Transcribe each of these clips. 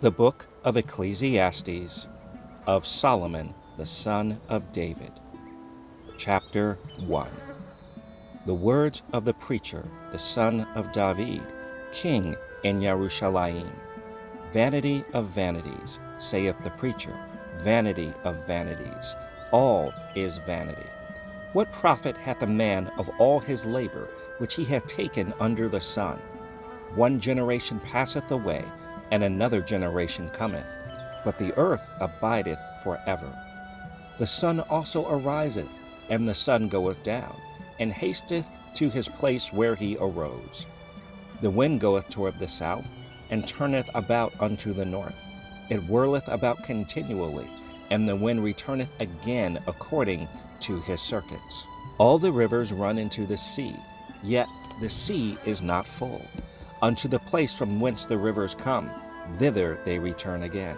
The Book of Ecclesiastes of Solomon, the son of David. Chapter 1. The words of the preacher, the son of David, king in Yahusha. Vanity of vanities, saith the preacher, vanity of vanities, all is vanity. What profit hath a man of all his labor which he hath taken under the sun? One generation passeth away, and another generation cometh, but the earth abideth forever. The sun also ariseth, and the sun goeth down, and hasteth to his place where he arose. The wind goeth toward the south, and turneth about unto the north. It whirleth about continually, and the wind returneth again according to his circuits. All the rivers run into the sea, yet the sea is not full. Unto the place from whence the rivers come, thither they return again.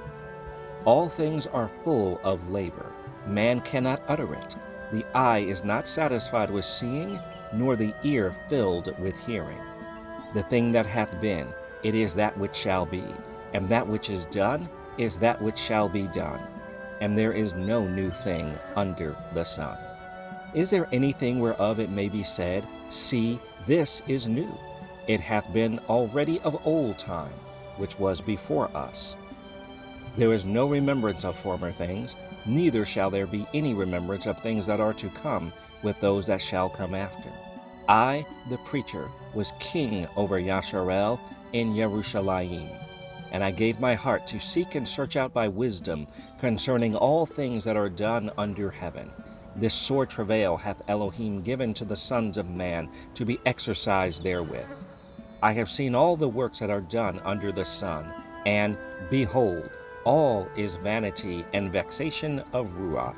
All things are full of labor. Man cannot utter it. The eye is not satisfied with seeing, nor the ear filled with hearing. The thing that hath been, it is that which shall be, and that which is done is that which shall be done. And there is no new thing under the sun. Is there anything whereof it may be said, See, this is new? It hath been already of old time, which was before us. There is no remembrance of former things, neither shall there be any remembrance of things that are to come with those that shall come after. I, the preacher, was king over Yasharel in Jerusalem, and I gave my heart to seek and search out by wisdom concerning all things that are done under heaven. This sore travail hath Elohim given to the sons of man to be exercised therewith. I have seen all the works that are done under the sun, and, behold, all is vanity and vexation of Ruach.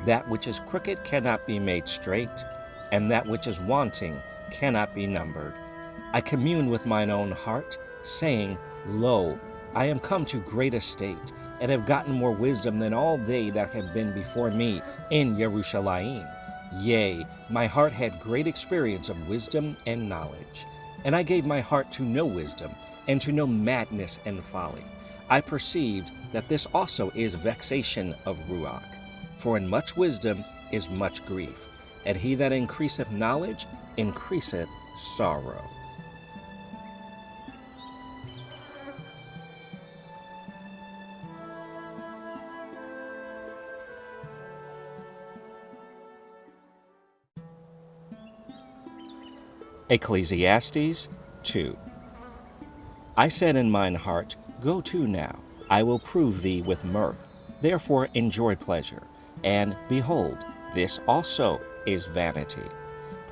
That which is crooked cannot be made straight, and that which is wanting cannot be numbered. I commune with mine own heart, saying, Lo, I am come to great estate, and have gotten more wisdom than all they that have been before me in Jerusalem. Yea, my heart had great experience of wisdom and knowledge. And I gave my heart to know wisdom, and to know madness and folly. I perceived that this also is vexation of Ruach. For in much wisdom is much grief, and he that increaseth knowledge increaseth sorrow. Ecclesiastes 2. I said in mine heart, Go to now, I will prove thee with mirth. Therefore enjoy pleasure. And behold, this also is vanity.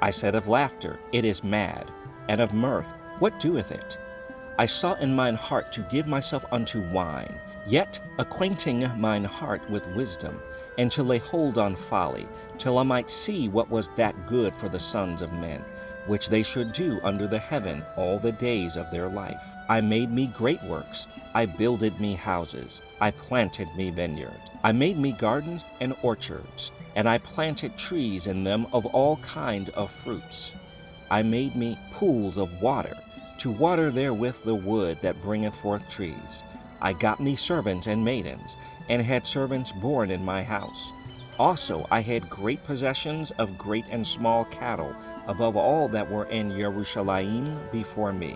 I said of laughter, It is mad. And of mirth, what doeth it? I sought in mine heart to give myself unto wine, yet acquainting mine heart with wisdom, and to lay hold on folly, till I might see what was that good for the sons of men, which they should do under the heaven all the days of their life. I made me great works. I builded me houses. I planted me vineyard. I made me gardens and orchards, and I planted trees in them of all kind of fruits. I made me pools of water, to water therewith the wood that bringeth forth trees. I got me servants and maidens, and had servants born in my house. Also I had great possessions of great and small cattle, above all that were in Jerusalem before me.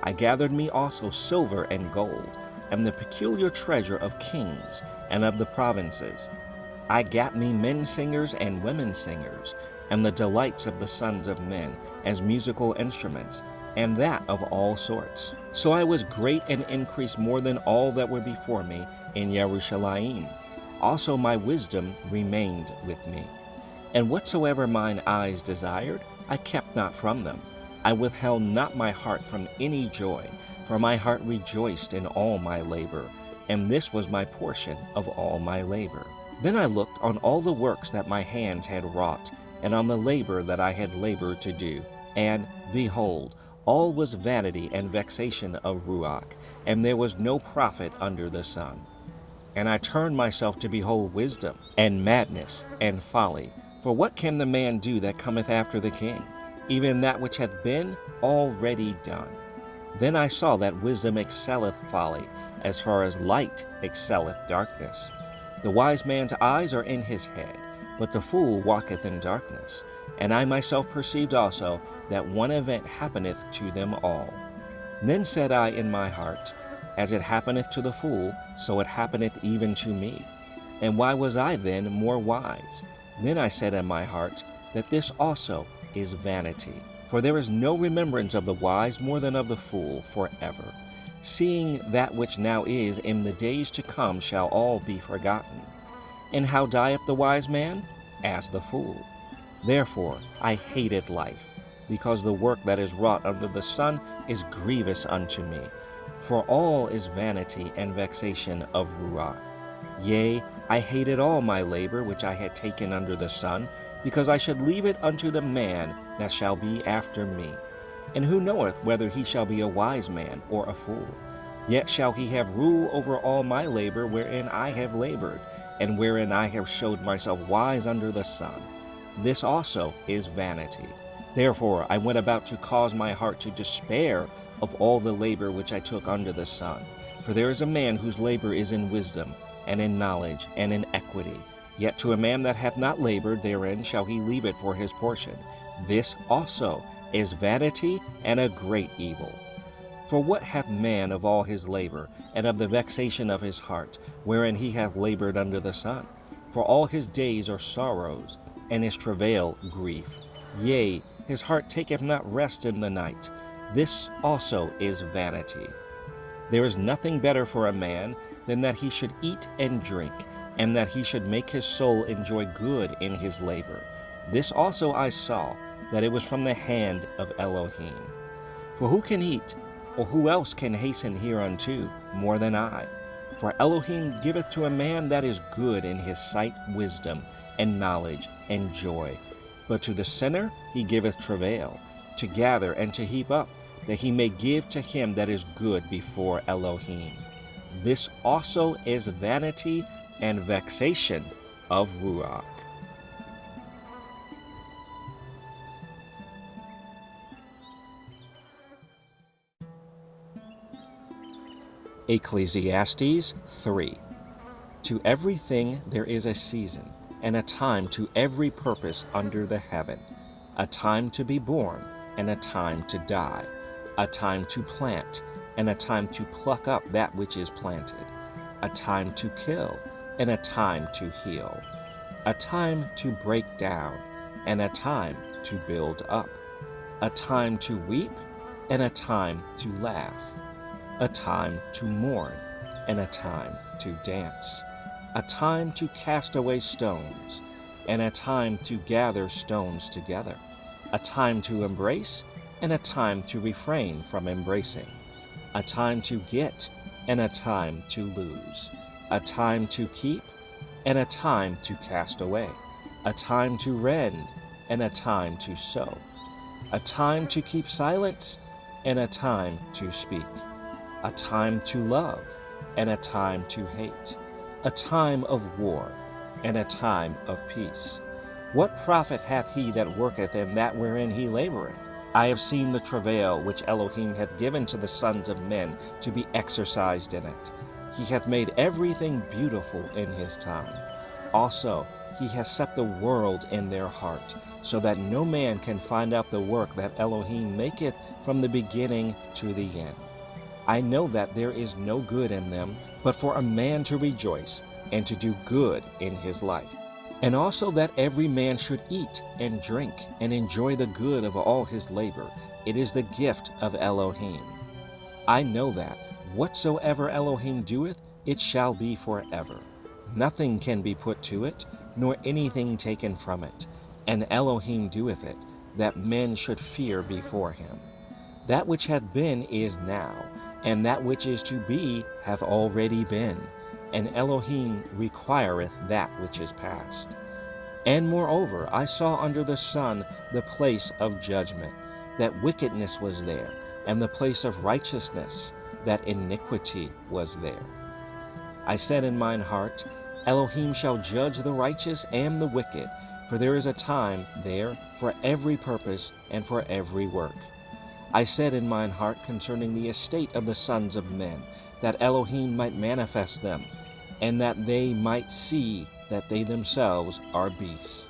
I gathered me also silver and gold, and the peculiar treasure of kings and of the provinces. I gat me men singers and women singers, and the delights of the sons of men, as musical instruments, and that of all sorts. So I was great and increased more than all that were before me in Jerusalem. Also my wisdom remained with me. And whatsoever mine eyes desired, I kept not from them. I withheld not my heart from any joy, for my heart rejoiced in all my labor, and this was my portion of all my labor. Then I looked on all the works that my hands had wrought, and on the labor that I had labored to do. And, behold, all was vanity and vexation of Ruach, and there was no profit under the sun. And I turned myself to behold wisdom, and madness, and folly. For what can the man do that cometh after the king? Even that which hath been already done. Then I saw that wisdom excelleth folly, as far as light excelleth darkness. The wise man's eyes are in his head, but the fool walketh in darkness. And I myself perceived also that one event happeneth to them all. Then said I in my heart, As it happeneth to the fool, so it happeneth even to me. And why was I then more wise? Then I said in my heart, that this also is vanity. For there is no remembrance of the wise more than of the fool forever. Seeing that which now is in the days to come shall all be forgotten. And how dieth the wise man? As the fool. Therefore I hated life, because the work that is wrought under the sun is grievous unto me. For all is vanity and vexation of ruach. Yea, I hated all my labor which I had taken under the sun, because I should leave it unto the man that shall be after me. And who knoweth whether he shall be a wise man or a fool? Yet shall he have rule over all my labor wherein I have labored, and wherein I have showed myself wise under the sun. This also is vanity. Therefore I went about to cause my heart to despair of all the labor which I took under the sun. For there is a man whose labor is in wisdom, and in knowledge, and in equity. Yet to a man that hath not labored therein shall he leave it for his portion. This also is vanity and a great evil. For what hath man of all his labor, and of the vexation of his heart, wherein he hath labored under the sun? For all his days are sorrows, and his travail grief. Yea, his heart taketh not rest in the night. This also is vanity. There is nothing better for a man than that he should eat and drink, and that he should make his soul enjoy good in his labor. This also I saw, that it was from the hand of Elohim. For who can eat, or who else can hasten hereunto, more than I? For Elohim giveth to a man that is good in his sight wisdom, and knowledge, and joy. But to the sinner he giveth travail, to gather and to heap up, that he may give to him that is good before Elohim. This also is vanity and vexation of ruach. Ecclesiastes 3. To everything there is a season, and a time to every purpose under the heaven, a time to be born, and a time to die, a time to plant, and a time to pluck up that which is planted, a time to kill, and a time to heal, a time to break down, and a time to build up, a time to weep, and a time to laugh, a time to mourn, and a time to dance, a time to cast away stones, and a time to gather stones together, a time to embrace, and a time to refrain from embracing, a time to get, and a time to lose, a time to keep, and a time to cast away, a time to rend, and a time to sow, a time to keep silence, and a time to speak, a time to love, and a time to hate, a time of war, and a time of peace. What profit hath he that worketh in that wherein he laboureth? I have seen the travail which Elohim hath given to the sons of men to be exercised in it. He hath made everything beautiful in his time. Also, he hath set the world in their heart, so that no man can find out the work that Elohim maketh from the beginning to the end. I know that there is no good in them, but for a man to rejoice and to do good in his life. And also that every man should eat and drink and enjoy the good of all his labor. It is the gift of Elohim. I know that whatsoever Elohim doeth, it shall be forever. Nothing can be put to it, nor anything taken from it. And Elohim doeth it, that men should fear before him. That which hath been is now, and that which is to be hath already been. And Elohim requireth that which is past. And moreover, I saw under the sun the place of judgment, that wickedness was there, and the place of righteousness, that iniquity was there. I said in mine heart, Elohim shall judge the righteous and the wicked, for there is a time there for every purpose and for every work. I said in mine heart concerning the estate of the sons of men, that Elohim might manifest them, and that they might see that they themselves are beasts.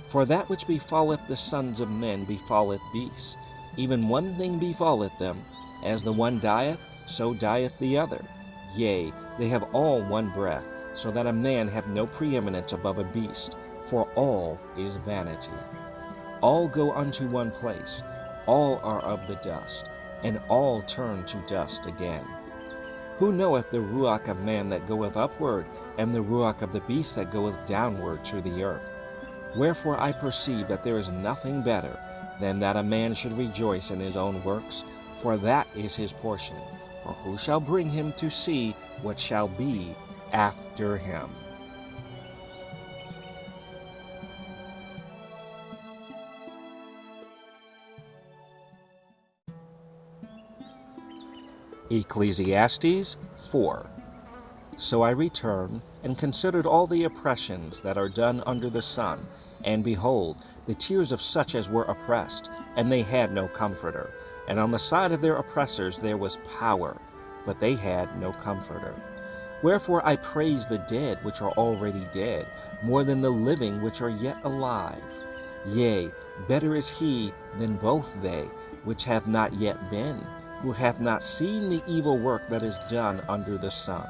For that which befalleth the sons of men befalleth beasts, even one thing befalleth them, as the one dieth, so dieth the other. Yea, they have all one breath, so that a man have no preeminence above a beast, for all is vanity. All go unto one place, all are of the dust, and all turn to dust again. Who knoweth the ruach of man that goeth upward, and the ruach of the beast that goeth downward to the earth? Wherefore I perceive that there is nothing better than that a man should rejoice in his own works, for that is his portion. For who shall bring him to see what shall be after him? Ecclesiastes 4. So I returned and considered all the oppressions that are done under the sun, and behold, the tears of such as were oppressed, and they had no comforter. And on the side of their oppressors there was power, but they had no comforter. Wherefore I praise the dead which are already dead, more than the living which are yet alive. Yea, better is he than both they which have not yet been, who hath not seen the evil work that is done under the sun.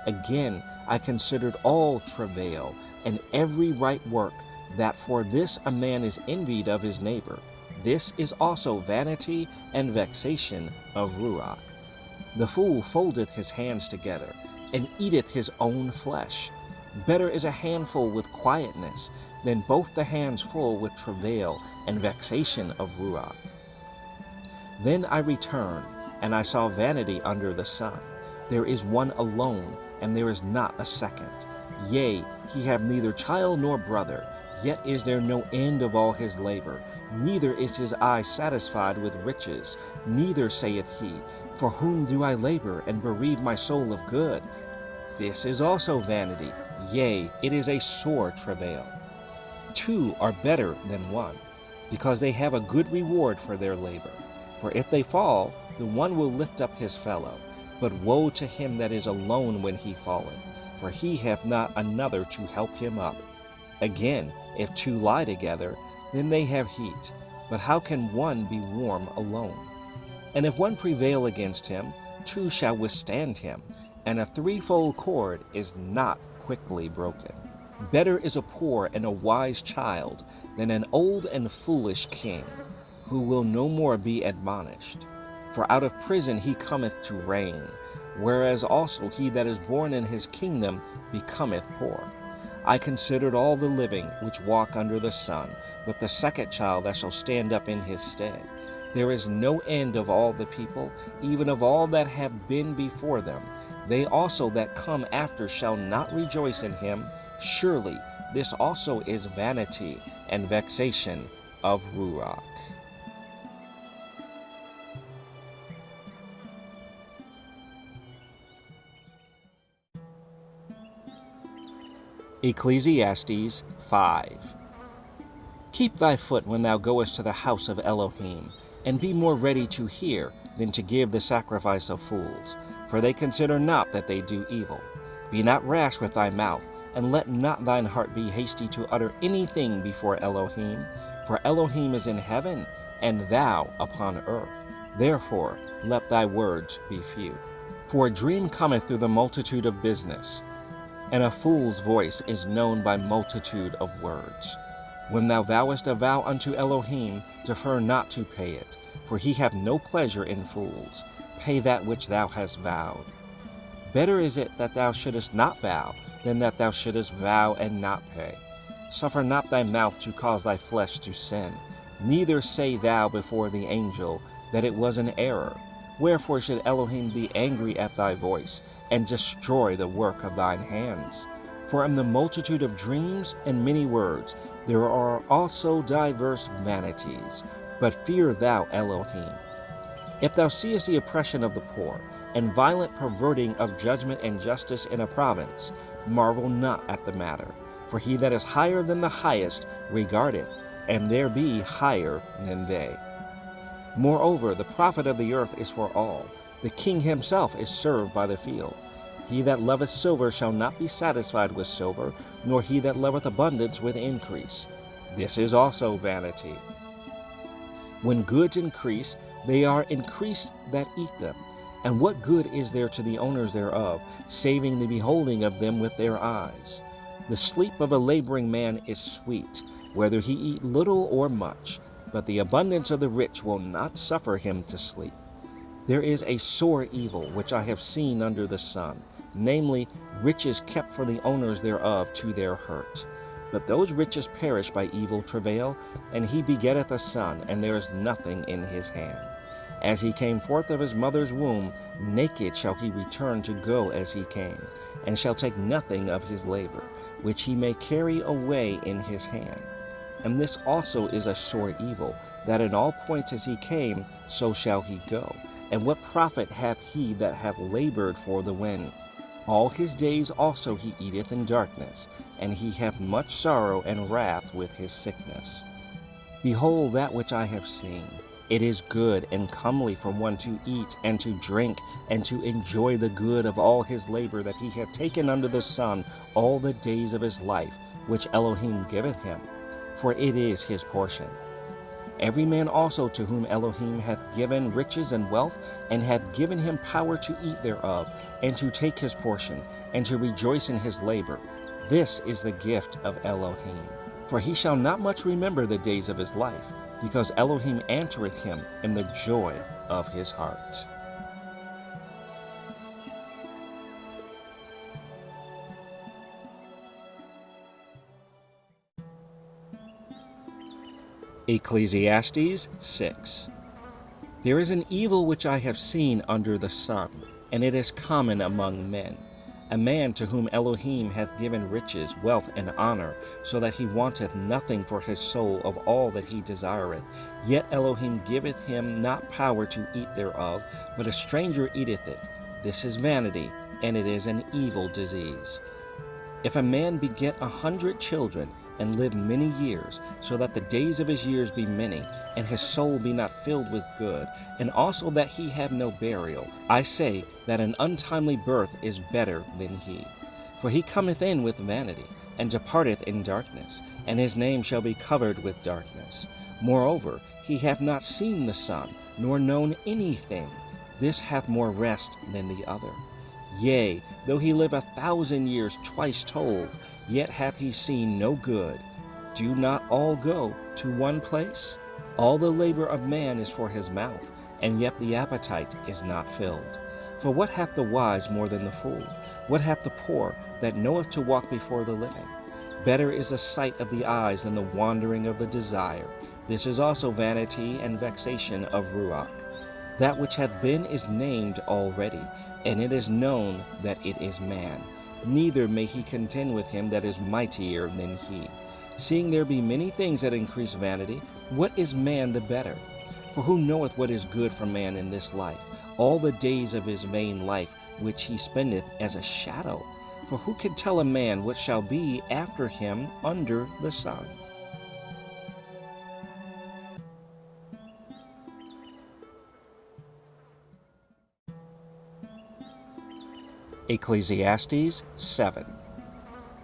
Again, I considered all travail, and every right work, that for this a man is envied of his neighbor. This is also vanity and vexation of ruach. The fool foldeth his hands together, and eateth his own flesh. Better is a handful with quietness, than both the hands full with travail and vexation of ruach. Then I returned, and I saw vanity under the sun. There is one alone, and there is not a second. Yea, he have neither child nor brother, yet is there no end of all his labor. Neither is his eye satisfied with riches. Neither saith he, for whom do I labor, and bereave my soul of good? This is also vanity. Yea, it is a sore travail. Two are better than one, because they have a good reward for their labor. For if they fall, the one will lift up his fellow. But woe to him that is alone when he falleth, for he hath not another to help him up. Again, if two lie together, then they have heat. But how can one be warm alone? And if one prevail against him, two shall withstand him, and a threefold cord is not quickly broken. Better is a poor and a wise child than an old and foolish king, who will no more be admonished. For out of prison he cometh to reign, whereas also he that is born in his kingdom becometh poor. I considered all the living which walk under the sun, with the second child that shall stand up in his stead. There is no end of all the people, even of all that have been before them. They also that come after shall not rejoice in him. Surely this also is vanity and vexation of ruach. Ecclesiastes 5. Keep thy foot when thou goest to the house of Elohim, and be more ready to hear than to give the sacrifice of fools, for they consider not that they do evil. Be not rash with thy mouth, and let not thine heart be hasty to utter anything before Elohim, for Elohim is in heaven, and thou upon earth. Therefore let thy words be few. For a dream cometh through the multitude of business, and a fool's voice is known by multitude of words. When thou vowest a vow unto Elohim, defer not to pay it, for he hath no pleasure in fools. Pay that which thou hast vowed. Better is it that thou shouldest not vow, than that thou shouldest vow and not pay. Suffer not thy mouth to cause thy flesh to sin. Neither say thou before the angel that it was an error. Wherefore should Elohim be angry at thy voice, and destroy the work of thine hands? For in the multitude of dreams and many words there are also diverse vanities. But fear thou Elohim. If thou seest the oppression of the poor, and violent perverting of judgment and justice in a province, marvel not at the matter. For he that is higher than the highest regardeth, and there be higher than they. Moreover, the profit of the earth is for all. The king himself is served by the field. He that loveth silver shall not be satisfied with silver, nor he that loveth abundance with increase. This is also vanity. When goods increase, they are increased that eat them. And what good is there to the owners thereof, saving the beholding of them with their eyes? The sleep of a laboring man is sweet, whether he eat little or much, but the abundance of the rich will not suffer him to sleep. There is a sore evil which I have seen under the sun, namely, riches kept for the owners thereof to their hurt. But those riches perish by evil travail, and he begetteth a son, and there is nothing in his hand. As he came forth of his mother's womb, naked shall he return to go as he came, and shall take nothing of his labor, which he may carry away in his hand. And this also is a sore evil, that in all points as he came, so shall he go. And what profit hath he that hath labored for the wind? All his days also he eateth in darkness, and he hath much sorrow and wrath with his sickness. Behold that which I have seen. It is good and comely for one to eat and to drink, and to enjoy the good of all his labor that he hath taken under the sun all the days of his life, which Elohim giveth him, for it is his portion. Every man also to whom Elohim hath given riches and wealth, and hath given him power to eat thereof, and to take his portion, and to rejoice in his labor, this is the gift of Elohim. For he shall not much remember the days of his life, because Elohim answereth him in the joy of his heart. Ecclesiastes 6. There is an evil which I have seen under the sun, and it is common among men. A man to whom Elohim hath given riches, wealth, and honor, so that he wanteth nothing for his soul of all that he desireth. Yet Elohim giveth him not power to eat thereof, but a stranger eateth it. This is vanity, and it is an evil disease. If a man beget 100 children, and live many years, so that the days of his years be many, and his soul be not filled with good, and also that he have no burial, I say that an untimely birth is better than he. For he cometh in with vanity, and departeth in darkness, and his name shall be covered with darkness. Moreover, he hath not seen the sun, nor known anything. This hath more rest than the other. Yea, though he live 1,000 years twice told, yet hath he seen no good. Do not all go to one place? All the labor of man is for his mouth, and yet the appetite is not filled. For what hath the wise more than the fool? What hath the poor that knoweth to walk before the living? Better is the sight of the eyes than the wandering of the desire. This is also vanity and vexation of Ruach. That which hath been is named already, and it is known that it is man. Neither may he contend with him that is mightier than he. Seeing there be many things that increase vanity, what is man the better? For who knoweth what is good for man in this life, all the days of his vain life, which he spendeth as a shadow? For who can tell a man what shall be after him under the sun? Ecclesiastes 7.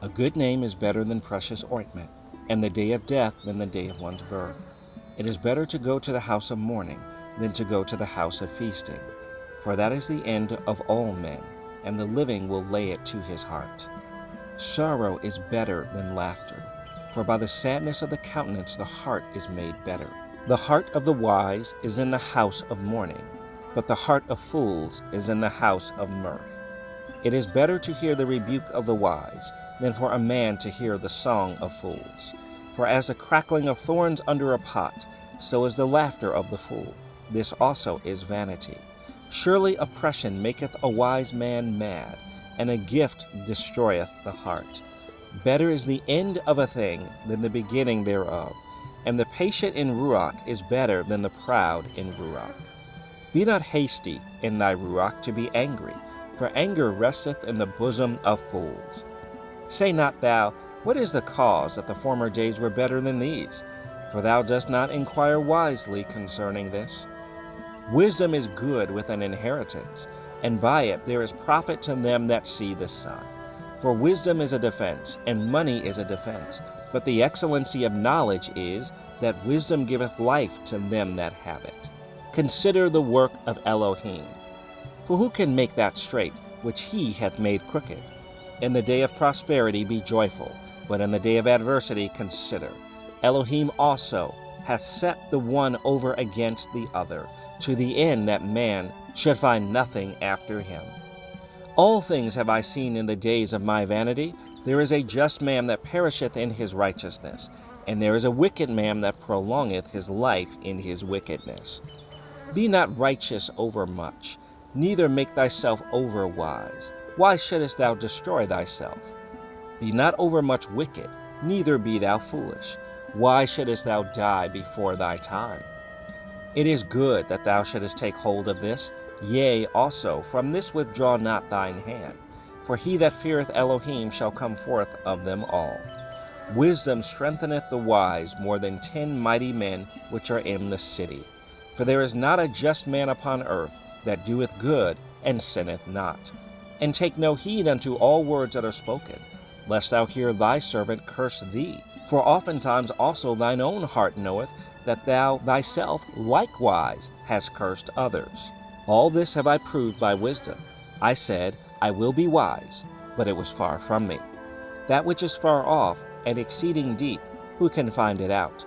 A good name is better than precious ointment, and the day of death than the day of one's birth. It is better to go to the house of mourning than to go to the house of feasting, for that is the end of all men, and the living will lay it to his heart. Sorrow is better than laughter, for by the sadness of the countenance the heart is made better. The heart of the wise is in the house of mourning, but the heart of fools is in the house of mirth. It is better to hear the rebuke of the wise than for a man to hear the song of fools. For as the crackling of thorns under a pot, so is the laughter of the fool. This also is vanity. Surely oppression maketh a wise man mad, and a gift destroyeth the heart. Better is the end of a thing than the beginning thereof, and the patient in Ruach is better than the proud in Ruach. Be not hasty in thy Ruach to be angry, for anger resteth in the bosom of fools. Say not thou, what is the cause that the former days were better than these? For thou dost not inquire wisely concerning this. Wisdom is good with an inheritance, and by it there is profit to them that see the sun. For wisdom is a defense, and money is a defense. But the excellency of knowledge is that wisdom giveth life to them that have it. Consider the work of Elohim. For who can make that straight which he hath made crooked? In the day of prosperity be joyful, but in the day of adversity consider. Elohim also hath set the one over against the other, to the end that man should find nothing after him. All things have I seen in the days of my vanity. There is a just man that perisheth in his righteousness, and there is a wicked man that prolongeth his life in his wickedness. Be not righteous over much, neither make thyself over wise. Why shouldest thou destroy thyself? Be not overmuch wicked, neither be thou foolish. Why shouldest thou die before thy time? It is good that thou shouldest take hold of this. Yea, also, from this withdraw not thine hand. For he that feareth Elohim shall come forth of them all. Wisdom strengtheneth the wise more than 10 mighty men which are in the city. For there is not a just man upon earth that doeth good and sinneth not. And take no heed unto all words that are spoken, lest thou hear thy servant curse thee. For oftentimes also thine own heart knoweth that thou thyself likewise hast cursed others. All this have I proved by wisdom. I said, I will be wise, but it was far from me. That which is far off and exceeding deep, who can find it out?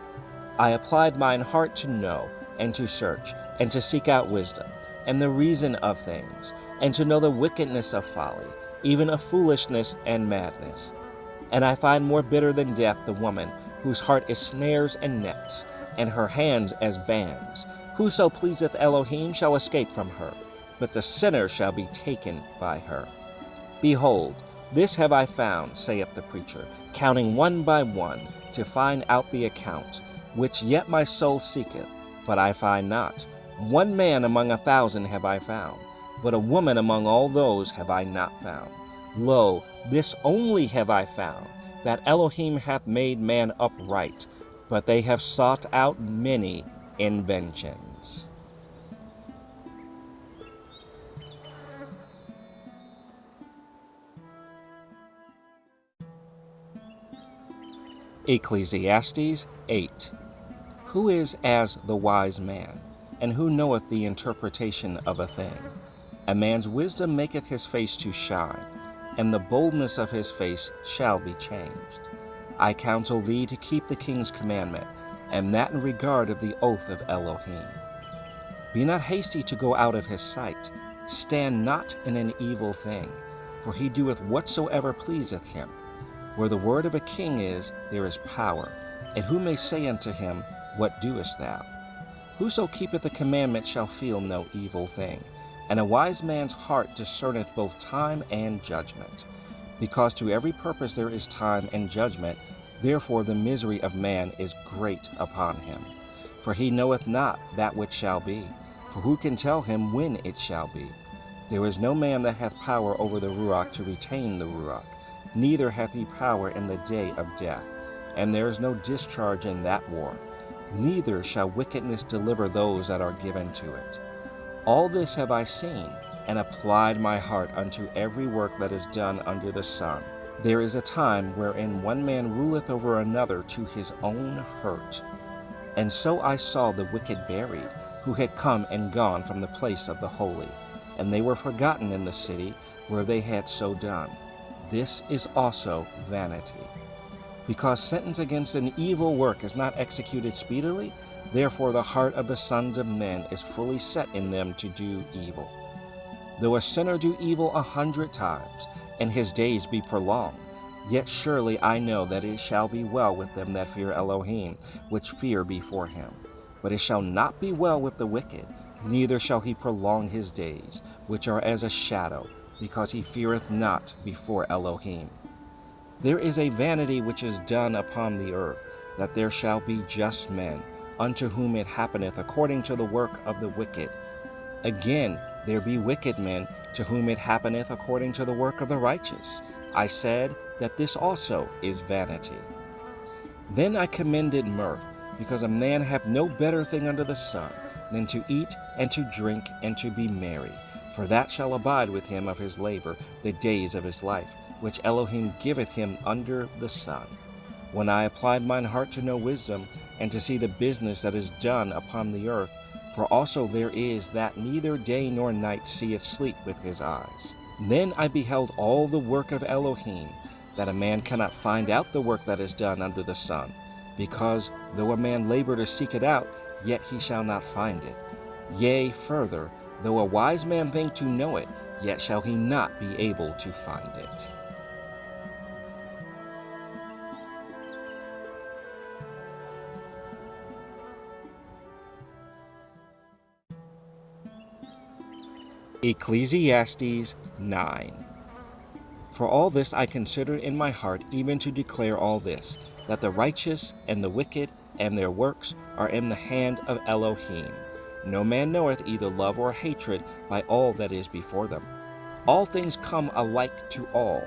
I applied mine heart to know, and to search, and to seek out wisdom, and the reason of things, and to know the wickedness of folly, even of foolishness and madness. And I find more bitter than death the woman whose heart is snares and nets, and her hands as bands. Whoso pleaseth Elohim shall escape from her, but the sinner shall be taken by her. Behold, this have I found, saith the preacher, counting one by one, to find out the account, which yet my soul seeketh, but I find not. One man among 1,000 have I found, but a woman among all those have I not found. Lo, this only have I found, that Elohim hath made man upright, but they have sought out many inventions. Ecclesiastes 8. Who is as the wise man, and who knoweth the interpretation of a thing? A man's wisdom maketh his face to shine, and the boldness of his face shall be changed. I counsel thee to keep the king's commandment, and that in regard of the oath of Elohim. Be not hasty to go out of his sight. Stand not in an evil thing, for he doeth whatsoever pleaseth him. Where the word of a king is, there is power. And who may say unto him, What doest thou? Whoso keepeth the commandment shall feel no evil thing. And a wise man's heart discerneth both time and judgment. Because to every purpose there is time and judgment, therefore the misery of man is great upon him. For he knoweth not that which shall be, for who can tell him when it shall be? There is no man that hath power over the Ruach to retain the Ruach, neither hath he power in the day of death, and there is no discharge in that war. Neither shall wickedness deliver those that are given to it. All this have I seen, and applied my heart unto every work that is done under the sun. There is a time wherein one man ruleth over another to his own hurt. And so I saw the wicked buried, who had come and gone from the place of the holy, and they were forgotten in the city where they had so done. This is also vanity. Because sentence against an evil work is not executed speedily, therefore the heart of the sons of men is fully set in them to do evil. Though a sinner do evil 100 times, and his days be prolonged, yet surely I know that it shall be well with them that fear Elohim, which fear before him. But it shall not be well with the wicked, neither shall he prolong his days, which are as a shadow, because he feareth not before Elohim. There is a vanity which is done upon the earth, that there shall be just men, unto whom it happeneth according to the work of the wicked. Again, there be wicked men, to whom it happeneth according to the work of the righteous. I said that this also is vanity. Then I commended mirth, because a man hath no better thing under the sun than to eat and to drink and to be merry, for that shall abide with him of his labor the days of his life, which Elohim giveth him under the sun. When I applied mine heart to know wisdom, and to see the business that is done upon the earth, for also there is that neither day nor night seeth sleep with his eyes. Then I beheld all the work of Elohim, that a man cannot find out the work that is done under the sun, because though a man labor to seek it out, yet he shall not find it. Yea, further, though a wise man think to know it, yet shall he not be able to find it. Ecclesiastes 9. For all this I considered in my heart, even to declare all this, that the righteous and the wicked and their works are in the hand of Elohim. No man knoweth either love or hatred by all that is before them. All things come alike to all.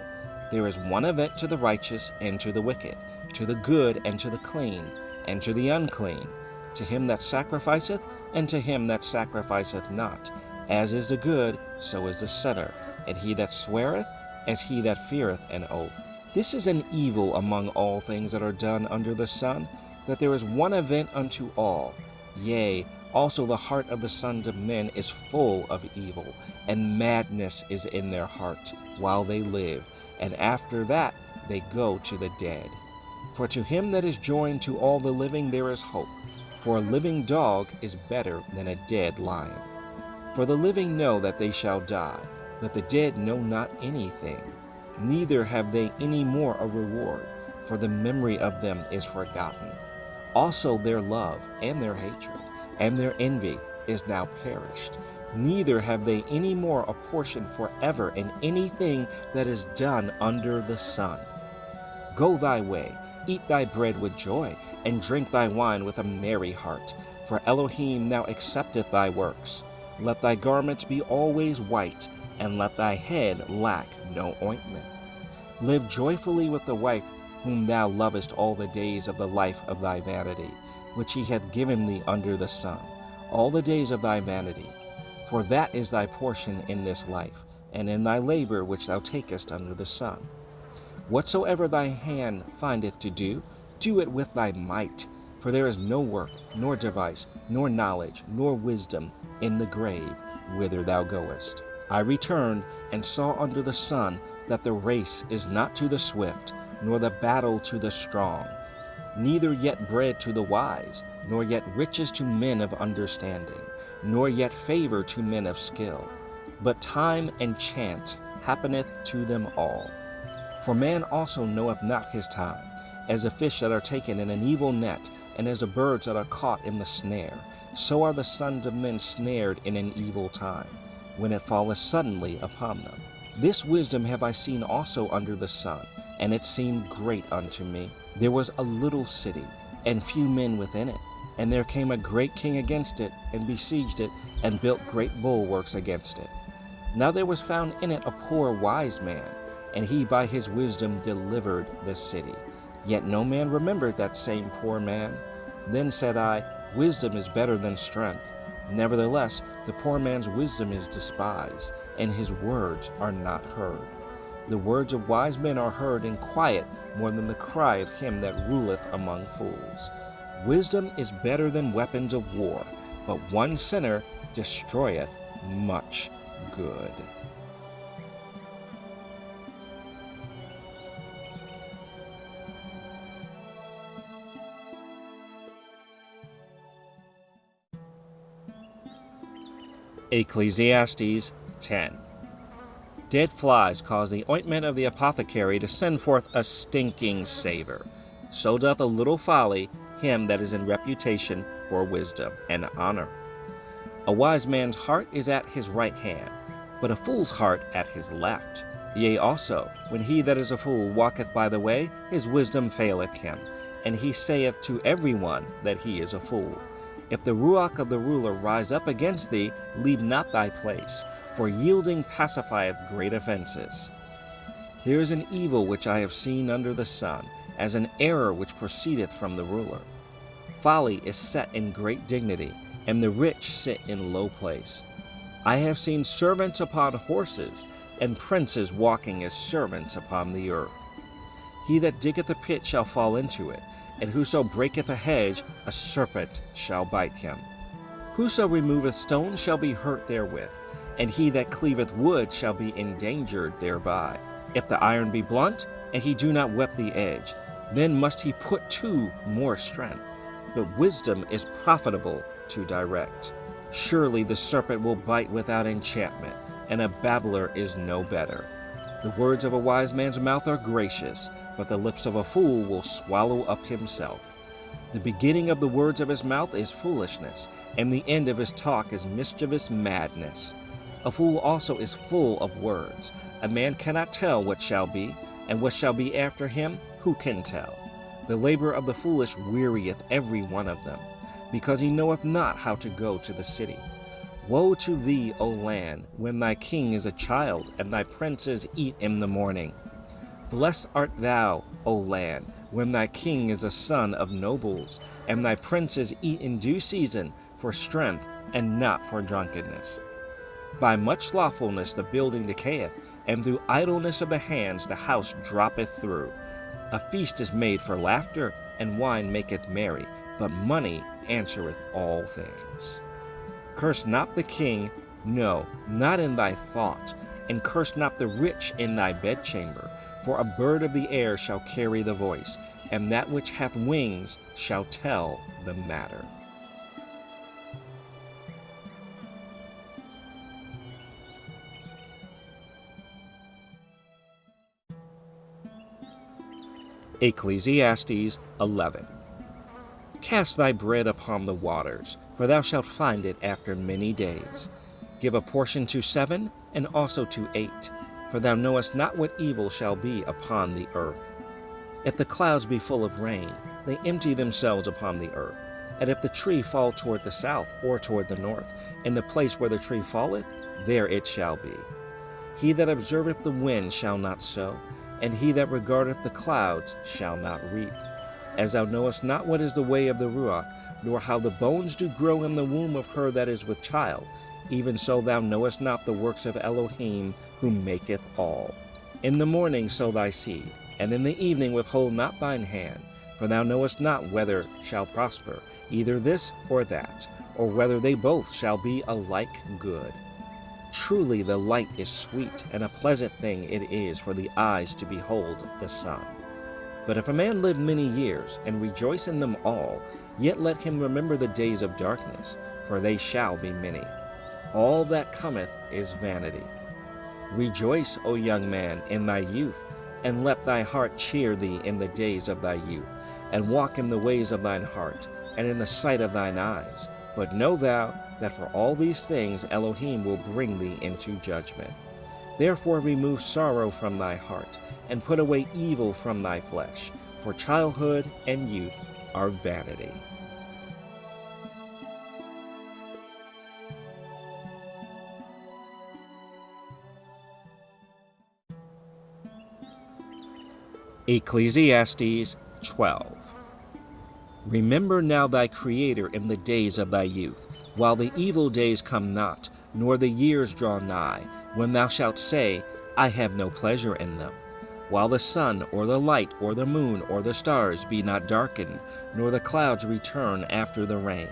There is one event to the righteous and to the wicked, to the good and to the clean, and to the unclean, to him that sacrificeth and to him that sacrificeth not. As is the good, so is the sinner, and he that sweareth, as he that feareth an oath. This is an evil among all things that are done under the sun, that there is one event unto all. Yea, also the heart of the sons of men is full of evil, and madness is in their heart, while they live, and after that they go to the dead. For to him that is joined to all the living there is hope, for a living dog is better than a dead lion. For the living know that they shall die, but the dead know not anything, neither have they any more a reward, for the memory of them is forgotten. Also their love and their hatred and their envy is now perished, neither have they any more a portion forever in anything that is done under the sun. Go thy way, eat thy bread with joy, and drink thy wine with a merry heart, for Elohim now accepteth thy works. Let thy garments be always white, and let thy head lack no ointment. Live joyfully with the wife whom thou lovest all the days of the life of thy vanity, which he hath given thee under the sun, all the days of thy vanity. For that is thy portion in this life, and in thy labor which thou takest under the sun. Whatsoever thy hand findeth to do, do it with thy might, for there is no work, nor device, nor knowledge, nor wisdom in the grave whither thou goest. I returned and saw under the sun that the race is not to the swift, nor the battle to the strong, neither yet bread to the wise, nor yet riches to men of understanding, nor yet favor to men of skill. But time and chance happeneth to them all. For man also knoweth not his time, as the fish that are taken in an evil net, and as the birds that are caught in the snare. So are the sons of men snared in an evil time, when it falleth suddenly upon them. This wisdom have I seen also under the sun, and it seemed great unto me. There was a little city, and few men within it, and there came a great king against it, and besieged it, and built great bulwarks against it. Now there was found in it a poor wise man, and he by his wisdom delivered the city. Yet no man remembered that same poor man. Then said I, Wisdom is better than strength. Nevertheless, the poor man's wisdom is despised, and his words are not heard. The words of wise men are heard in quiet more than the cry of him that ruleth among fools. Wisdom is better than weapons of war, but one sinner destroyeth much good. Ecclesiastes 10. Dead flies cause the ointment of the apothecary to send forth a stinking savor. So doth a little folly him that is in reputation for wisdom and honor. A wise man's heart is at his right hand, but a fool's heart at his left. Yea, also, when he that is a fool walketh by the way, his wisdom faileth him, and he saith to every one that he is a fool. If the ruach of the ruler rise up against thee, leave not thy place, for yielding pacifieth great offenses. There is an evil which I have seen under the sun, as an error which proceedeth from the ruler. Folly is set in great dignity, and the rich sit in low place. I have seen servants upon horses, and princes walking as servants upon the earth. He that diggeth a pit shall fall into it, and whoso breaketh a hedge, a serpent shall bite him. Whoso removeth stones shall be hurt therewith, and he that cleaveth wood shall be endangered thereby. If the iron be blunt, and he do not whet the edge, then must he put to more strength. But wisdom is profitable to direct. Surely the serpent will bite without enchantment, and a babbler is no better. The words of a wise man's mouth are gracious, but the lips of a fool will swallow up himself. The beginning of the words of his mouth is foolishness, and the end of his talk is mischievous madness. A fool also is full of words. A man cannot tell what shall be, and what shall be after him, who can tell? The labor of the foolish wearieth every one of them, because he knoweth not how to go to the city. Woe to thee, O land, when thy king is a child, and thy princes eat in the morning. Blessed art thou, O land, when thy king is a son of nobles, and thy princes eat in due season for strength, and not for drunkenness. By much slothfulness the building decayeth, and through idleness of the hands the house droppeth through. A feast is made for laughter, and wine maketh merry, but money answereth all things. Curse not the king, no, not in thy thought, and curse not the rich in thy bedchamber, for a bird of the air shall carry the voice, and that which hath wings shall tell the matter. Ecclesiastes 11. Cast thy bread upon the waters, for thou shalt find it after many days. Give a portion to 7, and also to 8, for thou knowest not what evil shall be upon the earth. If the clouds be full of rain, they empty themselves upon the earth. And if the tree fall toward the south or toward the north, in the place where the tree falleth, there it shall be. He that observeth the wind shall not sow, and he that regardeth the clouds shall not reap. As thou knowest not what is the way of the Ruach, nor how the bones do grow in the womb of her that is with child, even so thou knowest not the works of Elohim, who maketh all. In the morning sow thy seed, and in the evening withhold not thine hand, for thou knowest not whether shall prosper, either this or that, or whether they both shall be alike good. Truly the light is sweet, and a pleasant thing it is for the eyes to behold the sun. But if a man live many years, and rejoice in them all, yet let him remember the days of darkness, for they shall be many. All that cometh is vanity. Rejoice, O young man, in thy youth, and let thy heart cheer thee in the days of thy youth, and walk in the ways of thine heart, and in the sight of thine eyes. But know thou that for all these things Elohim will bring thee into judgment. Therefore remove sorrow from thy heart, and put away evil from thy flesh, for childhood and youth are vanity. Ecclesiastes 12. Remember now thy Creator in the days of thy youth, while the evil days come not, nor the years draw nigh, when thou shalt say, I have no pleasure in them. While the sun, or the light, or the moon, or the stars be not darkened, nor the clouds return after the rain.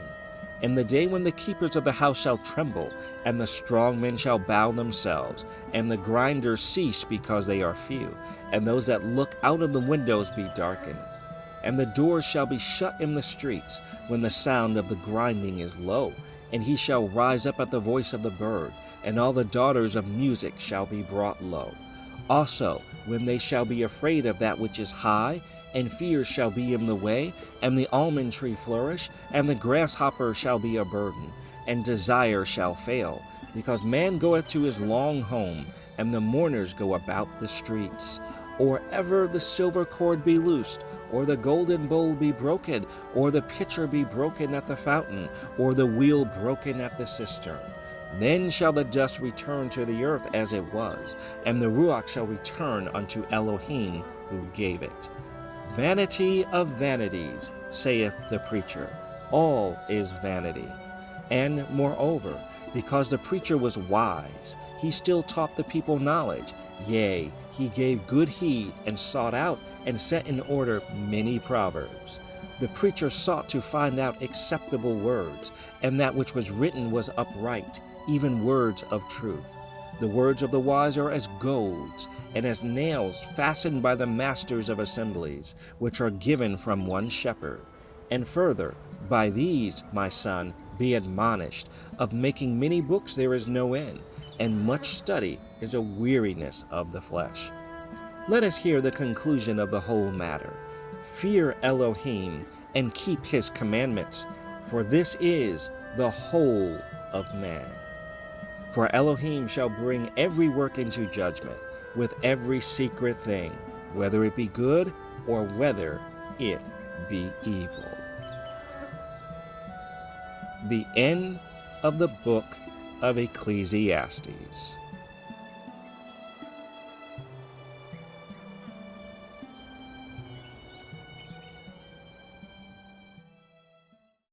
In the day when the keepers of the house shall tremble, and the strong men shall bow themselves, and the grinders cease because they are few, and those that look out of the windows be darkened. And the doors shall be shut in the streets, when the sound of the grinding is low, and he shall rise up at the voice of the bird, and all the daughters of music shall be brought low. Also, when they shall be afraid of that which is high, and fear shall be in the way, and the almond tree flourish, and the grasshopper shall be a burden, and desire shall fail, because man goeth to his long home, and the mourners go about the streets. Or ever the silver cord be loosed, or the golden bowl be broken, or the pitcher be broken at the fountain, or the wheel broken at the cistern. Then shall the dust return to the earth as it was, and the Ruach shall return unto Elohim who gave it. Vanity of vanities, saith the preacher, all is vanity. And moreover, because the preacher was wise, he still taught the people knowledge. Yea, he gave good heed, and sought out and set in order many proverbs. The preacher sought to find out acceptable words, and that which was written was upright, even words of truth. The words of the wise are as golds, and as nails fastened by the masters of assemblies, which are given from one shepherd. And further, by these, my son, be admonished. Of making many books there is no end, and much study is a weariness of the flesh. Let us hear the conclusion of the whole matter. Fear Elohim, and keep his commandments, for this is the whole of man. For Elohim shall bring every work into judgment, with every secret thing, whether it be good or whether it be evil. The end of the Book of Ecclesiastes.